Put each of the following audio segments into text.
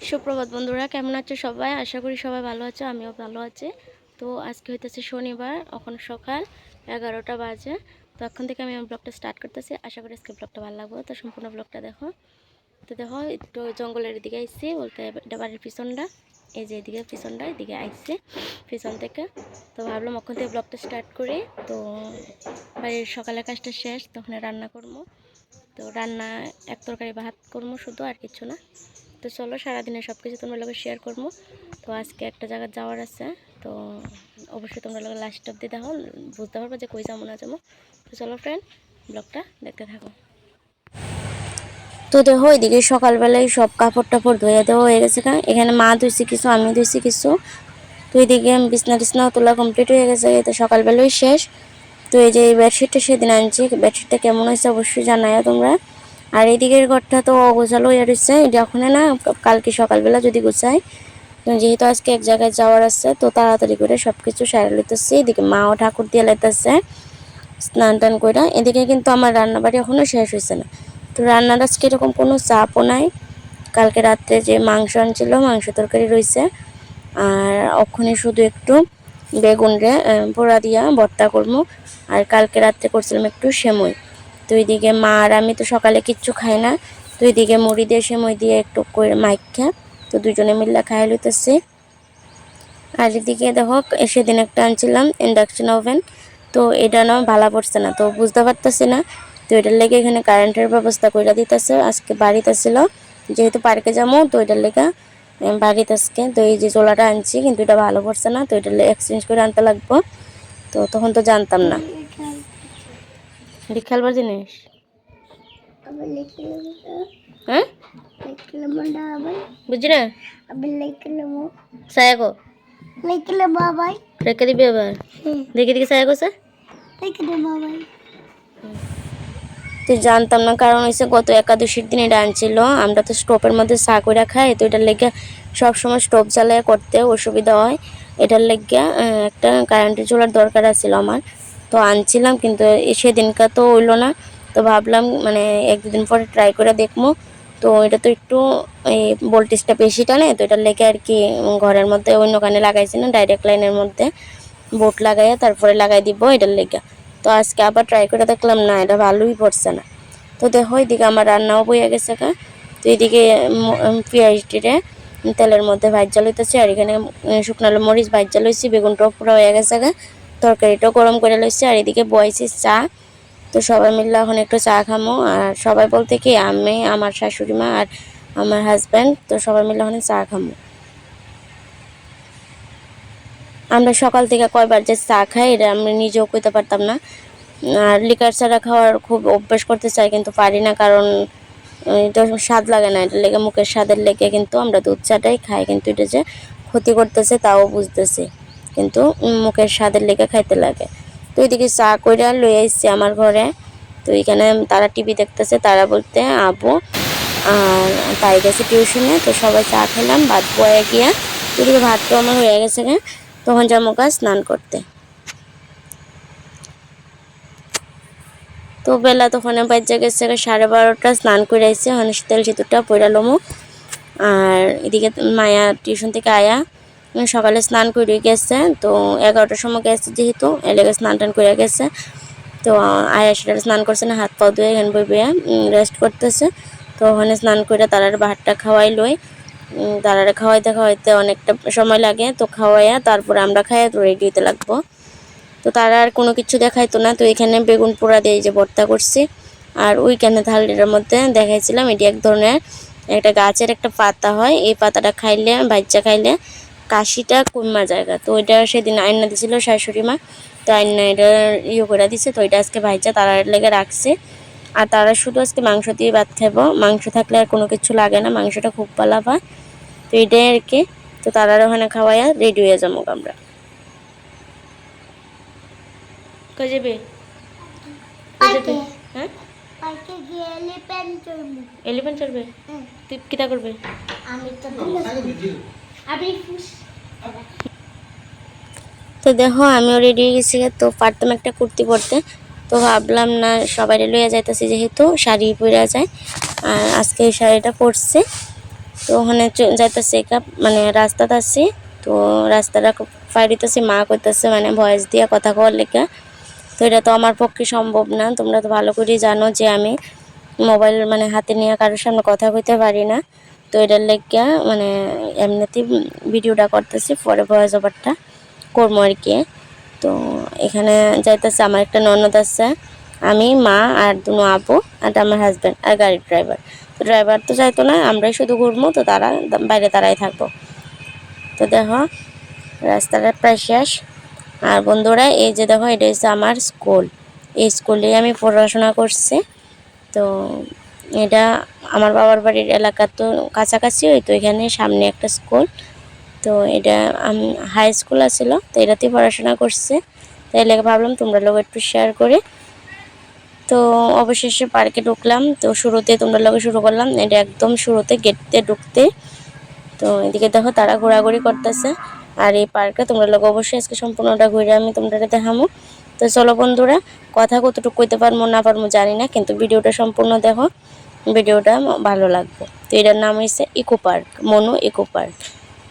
সুপ্রভাত বন্ধুরা, কেমন আছো সবাই? আশা করি সবাই ভালো আছো, আমিও ভালো আছি। তো আজকে হইতেছে শনিবার, এখন সকাল 11টা বাজে। তো এখন থেকে আমি ব্লগটা স্টার্ট করতেছি। আশা করি আজকে ব্লগটা ভালো লাগবে, তো সম্পূর্ণ ব্লগটা দেখো। তো দেখো, একটু জঙ্গলের দিকে আইসি, বলতে এটা বাড়ির পিছনটা, এই যে এদিকে পিছনটা, এদিকে আইসি পিছন থেকে। তো ভাবলাম ওখান থেকে ব্লগটা স্টার্ট করি। তো বাড়ির সকালের কাজটা শেষ, তখন রান্না করবো। তো রান্না এক তরকারি ভাত করবো শুধু, আর কিছু না। তো চলো, সারাদিনে সব কিছু তোমরা লোক শেয়ার করবো। তো আজকে একটা জায়গায় যাওয়ার আছে, তো অবশ্যই তোমরা লোক লাস্ট অব্দি দেখো, বুঝতে পারবো যে কই যাবো না যাবো। তো চলো ফ্রেন্ড, ব্লগটা দেখতে থাকো। তো দেখো, এদিকে সকালবেলায় সব কাপড় টাপড় ধুয়ে দেওয়া হয়ে গেছে। এখানে মা ধুইছি কিছু, আমি ধুইছি কিছু। তো এদিকে বিছনা টিছনা তোলা কমপ্লিট হয়ে গেছে, তো সকালবেলায় শেষ। তো এই যে এই বেডশিটটা সেদিন আনছি, বেডশিটটা কেমন হয়েছে অবশ্যই জানাই তোমরা। আর এইদিকের ঘরটা তো গোছালো হয়ে রয়েছে, এটা ওখানে না, কালকে সকালবেলা যদি গোছাই। যেহেতু আজকে এক জায়গায় যাওয়ার আছে, তো তাড়াতাড়ি করে সব কিছু সারা লইতেছি। এদিকে মাও ঠাকুর দিয়ে লাইতেছে স্নান টান করে। এদিকে কিন্তু আমার রান্নাবাড়ি এখনও শেষ হয়েছে না। তো রান্নার আজকে এরকম কোনো চাপও নাই। কালকে রাত্রে যে মাংস আনছিল, মাংস তরকারি রয়েছে। আর ওখানে শুধু একটু বেগুন রে পোড়া দিয়া ভর্তা করবো। আর কালকে রাত্রে করছিলাম একটু সেমই। তো এইদিকে মা আর আমি তো সকালে কিচ্ছু খাই না। তো এইদিকে মুড়ি দিয়ে সেমই দিয়ে একটু করে মাইখা, তো দুজনে মিলে খাই লইতেছি। আর এদিকে দেখো, সেদিন একটা আনছিলাম ইন্ডাকশন ওভেন, তো এটা না ভালো পড়ছে না, তো বুঝতে পারতেছি না। তো এটার লেগে এখানে কারেন্টের ব্যবস্থা করে দিতেছে। আজকে বাড়িতে ছিল, যেহেতু পার্কে যাবো, তো এটার লেগে বাড়িতে আজকে। তো এই যে চোলাটা আনছি, কিন্তু এটা ভালো পড়ছে না, তো এটা এক্সচেঞ্জ করে আনতে লাগবো। তো তখন তো জানতাম না। খেলবার জিনিস, হ্যাঁ বুঝি না, সায়াগো রেখে দিবি আবার, দেখে দেখে সায়াগো সে তুই জানতাম না, কারণ হচ্ছে গত একাদশীর দিন এটা আনছিল। আমরা তো স্টোভের মধ্যে চা করে খাই, তো এটার লেগে সবসময় স্টোভ জ্বালায় করতে অসুবিধা হয়। এটার লেগে একটা কারেন্টের চুলার দরকার আছিল আমার, তো আনছিলাম, কিন্তু সেদিনকার তো হইলো না। তো ভাবলাম মানে এক দুদিন পরে ট্রাই করে দেখবো। তো এটা তো একটু এই ভোল্টেজটা বেশি টানে, তো এটার লেগে আর কি ঘরের মধ্যে অন্য কানে লাগাইছি না, ডাইরেক্ট লাইনের মধ্যে বোর্ড লাগাইয়া তারপরে লাগাই দিব এটার লেগে। তো আজকে আবার ট্রাই করে দেখলাম, না এটা ভালোই পড়ছে না। তো দেখো, এদিকে আমার রান্নাও বইয়া গেছে। তো এদিকে পেঁয়াজটিরে তেলের মধ্যে ভাজা লইতেছি, আর এখানে শুকনো মরিচ ভাজা লইছি, বেগুনটাও পুরো হয়ে গেছে। তরকারিটাও গরম করে লইছি, আর এদিকে বয়েছি চা। তো সবাই মিলে এখন একটু চা খামো। আর সবাই বলতে কি, আমি, আমার শাশুড়ি মা আর আমার হাজব্যান্ড, তো সবাই মিলে এখন চা খামো। আমরা সকাল থেকে কয়বার যে চা খাই, এটা আমি নিজেও কইতে পারতাম না। আর লিকার ছাড়া খাওয়ার খুব অভ্যাস করতে চাই, কিন্তু পারি না, কারণ এটা স্বাদ লাগে না। এটা লেগে মুখের স্বাদের লেগে কিন্তু আমরা দুধ চাটাই খাই, কিন্তু এটা যে ক্ষতি করতেছে তাও বুঝতেছি, কিন্তু মুখের স্বাদের লেগে খাইতে লাগে। তো এদিকে চা কইরা লই আইসি আমার ঘরে। তো এখানে তারা টিভি দেখতেছে, তারা বলতে আবু আর তাই গেছে টিউশনে। তো সবাই চা খেলাম, ভাত বয়ে গিয়া। তো এদিকে ভাতটাও আমার হয়ে গেছে, তখন যাবো স্নান করতে। তো বেলা তখন বাজে গেছে 12:30, স্নান করে আইসে, তেল সিঁদুরটা পইরালমো। আর এদিকে মায়া টিউশন থেকে আয়া সকালে স্নান করে গেছে, তো 11টার সময় গেছে, যেহেতু এলাকা স্নান টান করে গেছে। তো আয়া সেটা স্নান করছে না, হাত পা ধুয়ে এখানে বইবে রেস্ট করতেছে। তো ওখানে স্নান করে তারার ভাতটা খাওয়াই লই। তারারে খাওয়াইতে খাওয়াইতে অনেকটা সময় লাগে, তো খাওয়াইয়া তারপরে আমরা খাই, তো রেডি হতে লাগবো। তো তারা আর কোনো কিছু দেখাইতো না। তো এখানে বেগুন পোড়া দিয়ে যে ভর্তা করছি। আর ওইখানে থালিটার মধ্যে দেখাইছিলাম, এটি এক ধরনের একটা গাছের একটা পাতা হয়, এই পাতাটা খাইলে, বাচ্চা খাইলে কাশিটা কমা জায়গা। তো ওইটা সেদিন আইনা দিছিল শাশুড়ি মা, তো আইনা এটা করে দিছে। তো এটা আজকে ভাইজা তারা লেগে রাখছে। আর তারা শুধু আজকে মাংস দিয়ে ভাত খাবো, মাংস থাকলে আর কোনো কিছু লাগে না, মাংসটা খুব ভালো হয়। তো এটাই আর কি। তো তারা ওখানে খাওয়াইয়া রেডি হয়ে যাবো আমরা। কই যাবে? হ্যাঁ, পার্কে গিয়ে এলিফ্যান্ট চড়বে। তুই কিটা করবে? আমি তো তো দেখো, আমিও রেডি হয়ে গেছি। তো পারতাম একটা কুর্তি পরতে, তো ভাবলাম না, সবাই লইয়া যাইতেছি যেহেতু শাড়ি পরা যায়, আর আজকে এই শাড়িটা পরছে। তো ওখানে যাইতেছে মানে রাস্তাতে আছি। তো রাস্তাটা ফাইরিতেছে, মা কইতেছে মানে ভয়েস দিয়ে কথা কওয়ার লেগে। তো এটা তো আমার পক্ষে সম্ভব না, তোমরা তো ভালো করেই জানো যে আমি মোবাইল মানে হাতে নিয়ে কারোর সামনে কথা কইতে পারি না। তো এটার লেগে মানে এমনিতেই ভিডিওটা করতেছি, পরে ভয়েস ওভারটা করবো আর কি। তো এখানে যাইতেছে আমার একটা ননদ আছে, আমি, মা আর দুনো আপু আর আমার হাজব্যান্ড আর গাড়ির ড্রাইভার। তো ড্রাইভার তো যাইতো না, আমরাই শুধু ঘুরবো, তো তারা বাইরে দাঁড়াই থাকবো। তো দেখো রাস্তাটা প্রায় শেষ। আর বন্ধুরা এই যে দেখো এটা হচ্ছে আমার স্কুল, এই স্কুলে আমি পড়াশোনা করছি। তো এটা আমার বাবার বাড়ির এলাকা তো কাছাকাছি, তো এখানে সামনে একটা স্কুল। তো এটা হাই স্কুল আছিল, তো এটাতেই পড়াশোনা করছে। তাই লেগে ভাবলাম তোমরা লোক একটু শেয়ার করে। তো অবশেষে পার্কে ঢুকলাম। তো শুরুতে তোমরা লোকে শুরু করলাম, এটা একদম শুরুতে গেটতে ঢুকতে। তো এদিকে দেখো তারা ঘোরাঘুরি করতেছে। আর এই পার্কে তোমরা লোক অবশ্যই আজকে সম্পূর্ণটা ঘুরে আমি তোমরা দেখামো। তো চলো বন্ধুরা, কথা কতটুকু কইতে পারবো না পারবো জানি না, কিন্তু ভিডিওটা সম্পূর্ণ দেখো, ভিডিওটা ভালো লাগবে। তো এটার নাম হচ্ছে eco park, Manu eco park.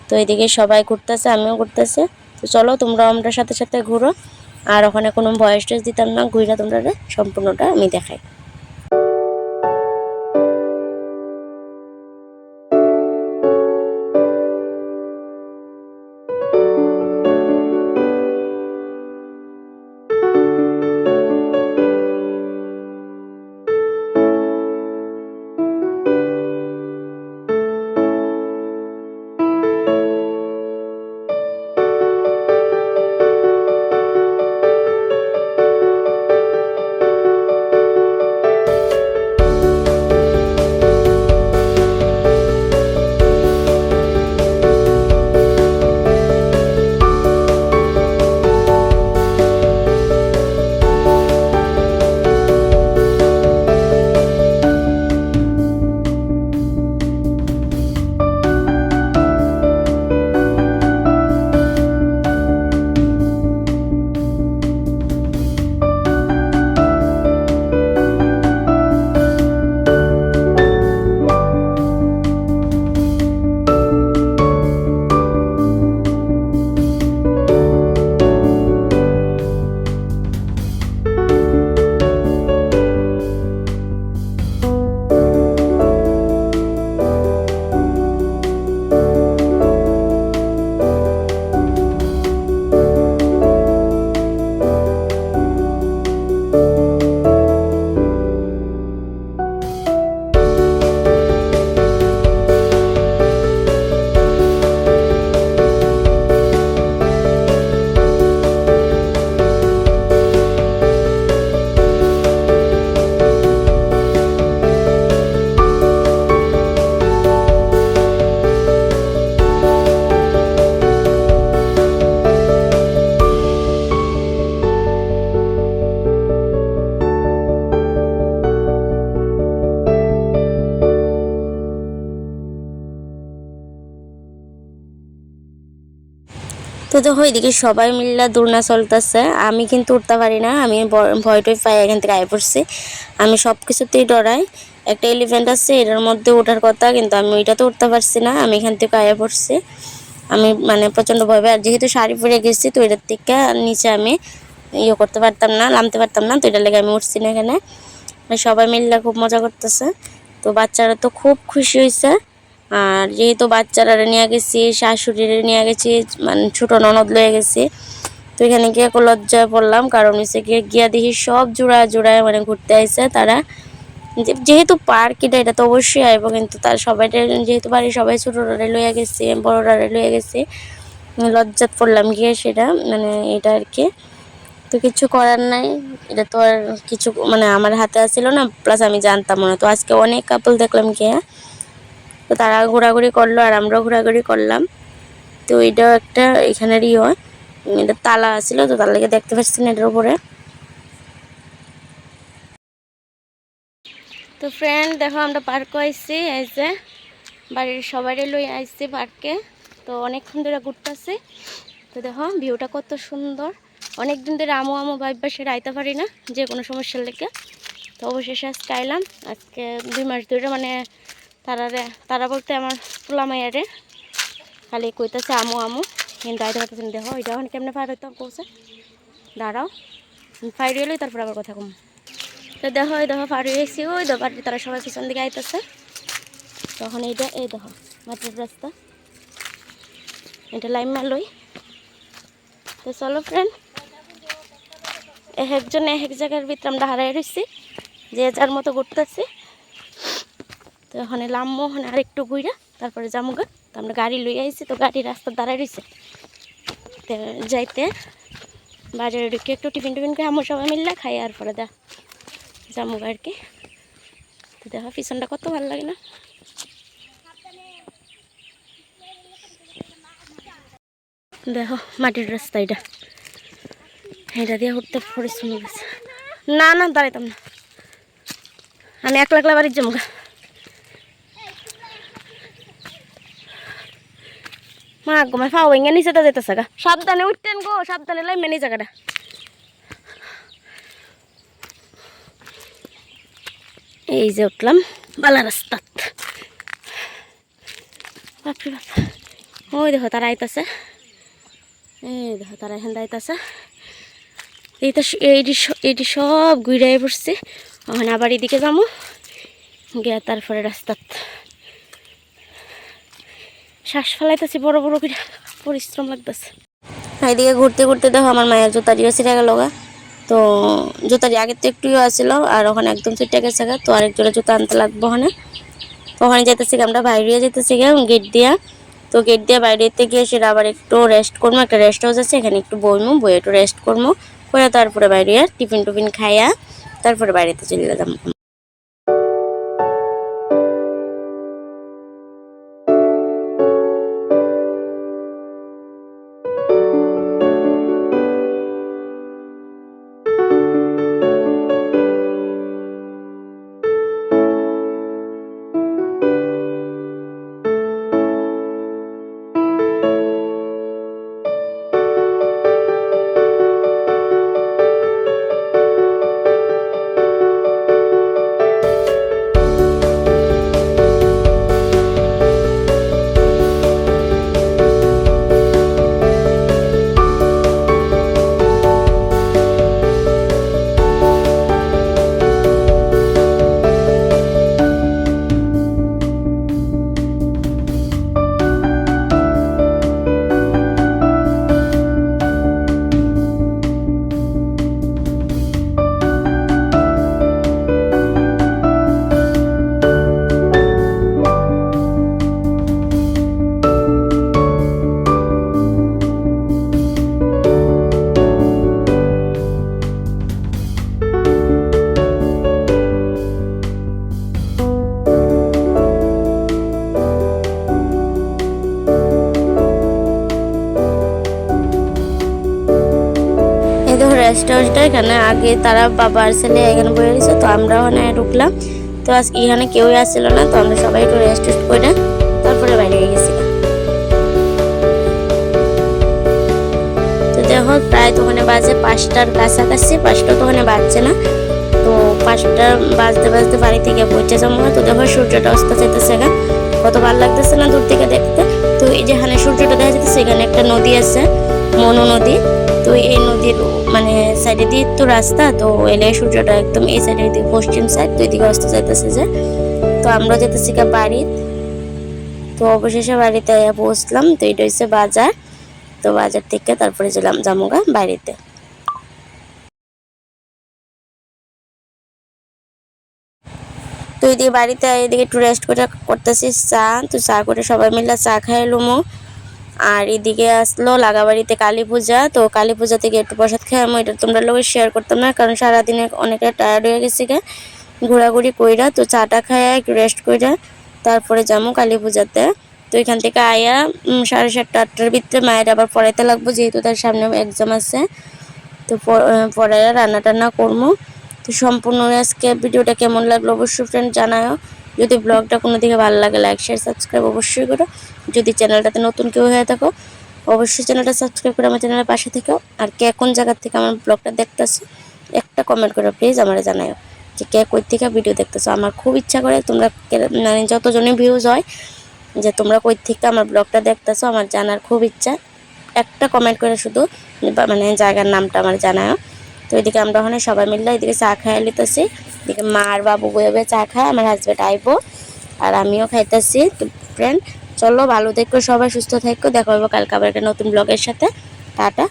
তো এদিকে সবাই ঘুরতেছে, আমিও ঘুরতেছে। তো চলো তোমরা আমরা সাথে সাথে ঘুরো। আর ওখানে কোনো ভয়েস টেস দিতাম না, ঘুরে তোমরা সম্পূর্ণটা আমি দেখাই। তো দেখো এদিকে সবাই মিল্লা দৌড়না চলতেছে, আমি কিন্তু উঠতে পারি না, আমি ভয় টয় পাই, এখান থেকে আয় পড়ছি। আমি সব কিছুতেই ডরাই। একটা এলিফ্যান্ট আছে, এটার মধ্যে ওঠার কথা, কিন্তু আমি ওইটাতে উঠতে পারছি না, আমি এখান থেকে আয় পড়ছি। আমি মানে প্রচণ্ড ভয় পাই। আর যেহেতু শাড়ি পরে গেছি, তো এটার থেকে নিচে আমি ইয়ে করতে পারতাম না, নামতে পারতাম না, তো এটার লেগে আমি উঠছি না এখানে। সবাই মিল্লা খুব মজা করতেছে। তো বাচ্চারা তো খুব খুশি হয়েছে। আর যেহেতু বাচ্চারা নিয়ে গেছি, শাশুড়িরে নিয়ে গেছি, মানে ছোটো ননদ লয়ে গেছি। তো এখানে গিয়ে লজ্জায় পড়লাম, কারণ হচ্ছে গিয়া দেখি সব জোড়ায় জোড়ায় মানে ঘুরতে আইছে তারা। যেহেতু পার্ক এটা তো অবশ্যই আইব, কিন্তু তার সবাই যেহেতু বাড়ির সবাই ছোটোটারে লইয়া গেছে, বড়োটারে লইয়া গেছে, লজ্জাত পড়লাম গিয়ে সেটা মানে এটা আর কি। তো কিছু করার নাই, এটা তো আর কিছু মানে আমার হাতে আসছিল না, প্লাস আমি জানতাম না। তো আজকে অনেক কাপল দেখলাম গিয়ে, তো তারা ঘোরাঘুরি করলো আর আমরাও ঘোরাঘুরি করলাম। তো এটাও একটা এখানেরই হয়, এটা তালা আছিল, তো তার লেগে দেখতে পাচ্ছি না এটার উপরে। তো ফ্রেন্ড দেখো আমরা পার্কে আইসি, এই যে বাড়ির সবাই লই আইসি পার্কে। তো অনেকক্ষণ ধরে ঘুরতেছি। তো দেখো ভিউটা কত সুন্দর। অনেক দিন ধরে আমু আমু ভাইবা সেটা আইতে পারি না, যে কোনো সমস্যার লেগে। তো অবশেষে আজকে আইলাম। আজকে 2 মাস ধরে মানে তারা বলতে আমার পোলা মাইয়ারে খালি কইতেছে আমু আমু, কিন্তু আইতে পারতেছেন। দেখো এটা এখন কেমনে ফায়ার হইতে কৌছে, দাঁড়াও ফায়ার হইলেই তারপর আবার কথা কম। তো দেখো এই দেখো ফায়ার হয়েছি, ওই দেখো তারা সবাই পিছন দিকে আইতেছে। তখন এইটা এই দেখো মাটির রাস্তা, এটা লাইন মারলই। তো চলো ফ্রেন্ড, একজন এক জায়গার ভিতরে আমরা হারাই রয়েছি, যে যার মতো ঘুরতেছি। তো ওখানে লাম্মো, ওখানে আরেকটু ঘুরা তারপরে জামুগা। তো আমরা গাড়ি লই আইছি, তো গাড়ি রাস্তা দাঁড়ায় রয়েছে। তো যাইতে বাজারে ঢুকে একটু টিফিন টিফিন করে আমার সবাই মিললে খাই, আর পরে জামুগা আর কি। তো দেখো পিছনটা কত ভালো লাগে না। দেখো মাটির রাস্তা, এটা দিয়ে উঠতে পরিশ্রম গেছে। না না দাঁড়াইতাম না, আমি একলা একলা বাড়ির জামুগা। মা গো মা ফাও ভেঙে নিচে তো যেতেছে গা, সাবধানে উঠতেন গো, সাবধানে লাইমে নি জায়গাটা। এই যে উঠলাম বালা রাস্তাত। বাপরে বাপ, ওই দেখো তারা আইতাছে, এই দেখো তারা এখান আইতাছে। এইটি সব ঘুরাই পড়ছে। এখন আবার এদিকে যাবো গিয়া তারপরে রাস্তাত শ্বাস ফেলাইতেছি বড় বড় করে, পরিশ্রম লাগতেছে। এইদিকে ঘুরতে ঘুরতে দেখো আমার মায়ের জুতারিও ছিঁড়ে গেল গা। তো জুতারি আগের তো একটু আসছিল, আর ওখানে একদম ছিটে গেছে গা। তো আরেকজোড়া জুতা আনতে লাগবো ওখানে। তো ওখানে যেতেছি আমরা বাইরে যেতেছি গা গেট দিয়া। তো গেট দিয়ে বাইরেতে গিয়ে সেটা আবার একটু রেস্ট করবো, একটা রেস্ট হাউস আছে এখানে, একটু বইমু, বই একটু রেস্ট করবো, করে তারপরে বাইরে টিফিন টুফিন খাইয়া তারপরে বাড়িতে চলে যেতাম। রেস্টুরেন্টটা এখানে আগে তারা বাবা আর ছেলে এখানে বসে রয়েছে। তো আমরা ওখানে ঢুকলাম। তো আজকে এখানে কেউই আসছিল না, তো আমরা সবাই একটু রেস্ট টেস্ট করে তারপরে বাইরে গেছিলাম। তো দেখো প্রায় তো ওখানে বাজে 5টার কাছাকাছি, 5টা তো ওখানে বাজছে না। তো 5টা বাজতে বাজতে বাড়ি থেকে পৌঁছে যাবো। তো দেখো সূর্যটা অস্ত যেতেছে, কত ভালো লাগতেছে না দূর থেকে দেখতে। তো এই যেখানে সূর্যটা দেখা যেতেছে এখানে একটা নদী আছে, মনু নদী। তো এই নদীর মানে সাইডে দিয়ে তো রাস্তা, তো এলে সূর্যটা একদম এই সাইডে দিয়ে পশ্চিম সাইড, তো এদিকে অস্ত যাইতেছে যে। তো আমরা যেতেছি বাড়ি। তো অবশেষে বাড়িতে পৌঁছলাম। তো এটা হচ্ছে বাজার। তো বাজার থেকে তারপরে যামুগা বাড়িতে। তো এদিকে বাড়িতে এদিকে একটু রেস্ট করতেছি চা। তো চা করে সবাই মিলে চা খাই লুমো। আর এদিকে আসলো লাগাবাড়িতে কালী পূজা। তো কালী পূজা থেকে একটু প্রসাদ খাই, আমি এটা তোমরা লোক শেয়ার করতাম না, কারণ সারাদিনে অনেকটা টায়ার্ড হয়ে গেছি ঘোরাঘুরি কইরা। তো চাটা খাইয়া একটু রেস্ট কইরা তারপরে যাবো কালী পূজাতে। তো এখান থেকে আয়া 7:30-8টার ভিতরে মায়ের আবার পড়াইতে লাগবো, যেহেতু তার সামনে এক্সাম আছে। তো পড়াইয়া রান্না টান্না করবো। তো সম্পূর্ণ আজকে ভিডিওটা কেমন লাগলো অবশ্যই ফ্রেন্ড জানাও। যদি ব্লগটা কোনো দিকে ভালো লাগে লাইক শেয়ার সাবস্ক্রাইব অবশ্যই করো। যদি চ্যানেলটাতে নতুন কেউ হয়ে থাকো অবশ্যই চ্যানেলটা সাবস্ক্রাইব করে আমার চ্যানেলের পাশে থেকো। আর কে কোন জায়গা থেকে আমার ব্লগটা দেখতেছো একটা কমেন্ট করে প্লিজ আমারে জানাও। যে কে কই থেকে ভিডিও দেখতেছো। আমার খুব ইচ্ছা করে তোমরা মানে যতজনের ভিউজ হয় যে তোমরা কই থেকে আমার ব্লগটা দেখতেছো, আমার জানার খুব ইচ্ছা। একটা কমেন্ট করে শুধু মানে জায়গার নামটা আমার জানাও। তো এদিকে আমরা ওখানে সবাই মিলে এদিকে চা খাইয়া লিতেছি। এদিকে মা আর বাবু বইবে চা খায়, আমার হাজব্যান্ড আইবো আর আমিও খাইতেছি। তো ফ্রেন্ড চলো, ভালো থেকো সবাই, সুস্থ থেকো, দেখা হবে কালকে আবার একটা নতুন ব্লগের সাথে। টাটা।